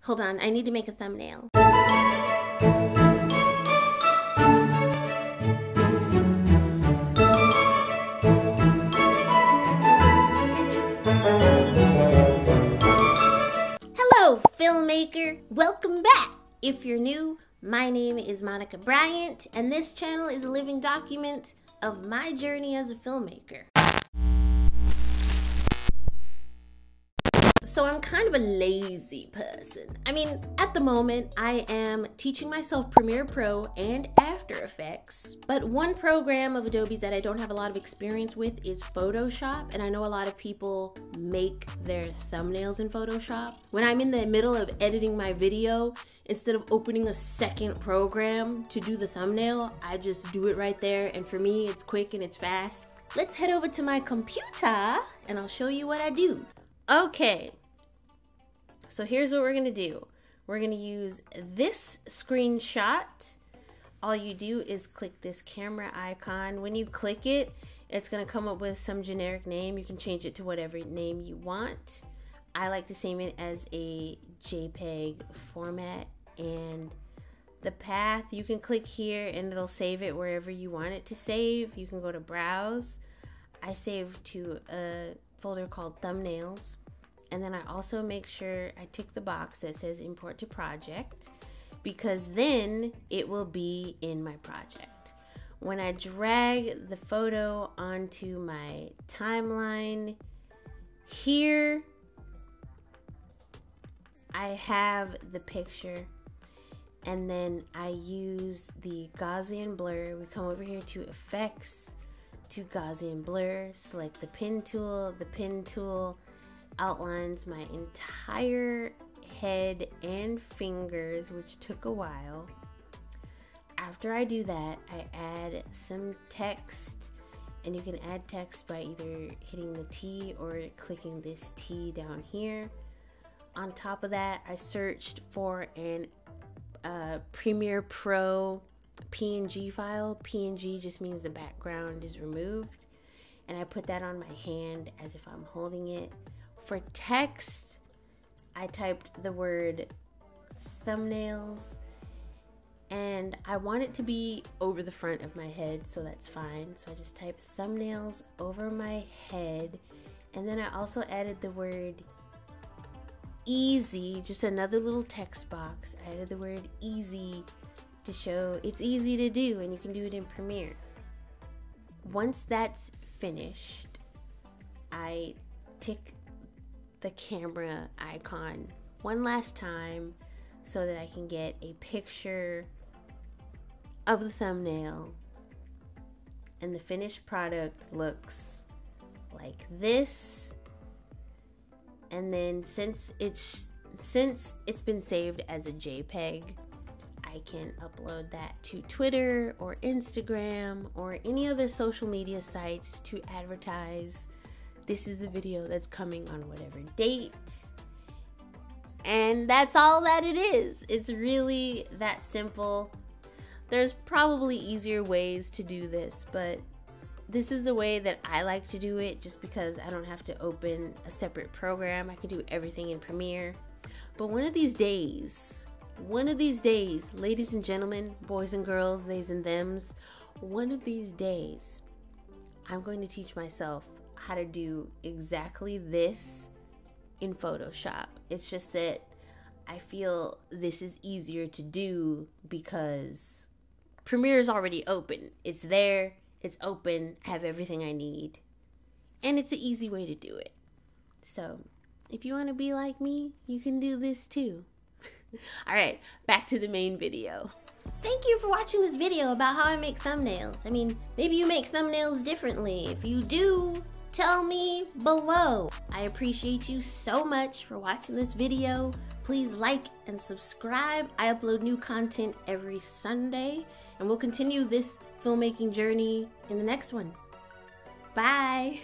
Hold on, I need to make a thumbnail. Hello, filmmaker! Welcome back! If you're new, my name is Monica Bryant, and this channel is a living document of my journey as a filmmaker. So I'm kind of a lazy person. I mean, at the moment, I am teaching myself Premiere Pro and After Effects, but one program of Adobe's that I don't have a lot of experience with is Photoshop, and I know a lot of people make their thumbnails in Photoshop. When I'm in the middle of editing my video, instead of opening a second program to do the thumbnail, I just do it right there, and for me, it's quick and it's fast. Let's head over to my computer, and I'll show you what I do. Okay. So here's what we're gonna do. We're gonna use this screenshot. All you do is click this camera icon. When you click it, it's gonna come up with some generic name. You can change it to whatever name you want. I like to save it as a JPEG format, and the path, you can click here and it'll save it wherever you want it to save. You can go to browse. I save to a folder called thumbnails. And then I also make sure I tick the box that says import to project, because then it will be in my project. When I drag the photo onto my timeline, here I have the picture, and then I use the Gaussian blur. We come over here to effects, to Gaussian blur, select the pen tool. The pen tool outlines my entire head and fingers, which took a while. After I do that, I add some text, and you can add text by either hitting the T or clicking this T down here. On top of that, I searched for an Premiere Pro PNG file. PNG just means the background is removed, and I put that on my hand as if I'm holding it. For text, I typed the word thumbnails, and I want it to be over the front of my head, so that's fine. So I just type thumbnails over my head, and then I also added the word easy, just another little text box. I added the word easy to show it's easy to do and you can do it in Premiere. Once that's finished, I tick the camera icon one last time so that I can get a picture of the thumbnail, and the finished product looks like this. And then since it's been saved as a JPEG, I can upload that to Twitter or Instagram or any other social media sites to advertise this is the video that's coming on whatever date. And that's all that it is. It's really that simple. There's probably easier ways to do this, but this is the way that I like to do it, just because I don't have to open a separate program. I can do everything in Premiere. But one of these days, ladies and gentlemen, boys and girls, theys and thems, one of these days, I'm going to teach myself how to do exactly this in Photoshop. It's just that I feel this is easier to do because Premiere is already open. It's there, it's open, I have everything I need, and it's an easy way to do it. So if you want to be like me, you can do this too. All right, back to the main video. Thank you for watching this video about how I make thumbnails. I mean, maybe you make thumbnails differently. If you do, tell me below. I appreciate you so much for watching this video. Please like and subscribe. I upload new content every Sunday, and we'll continue this filmmaking journey in the next one. Bye.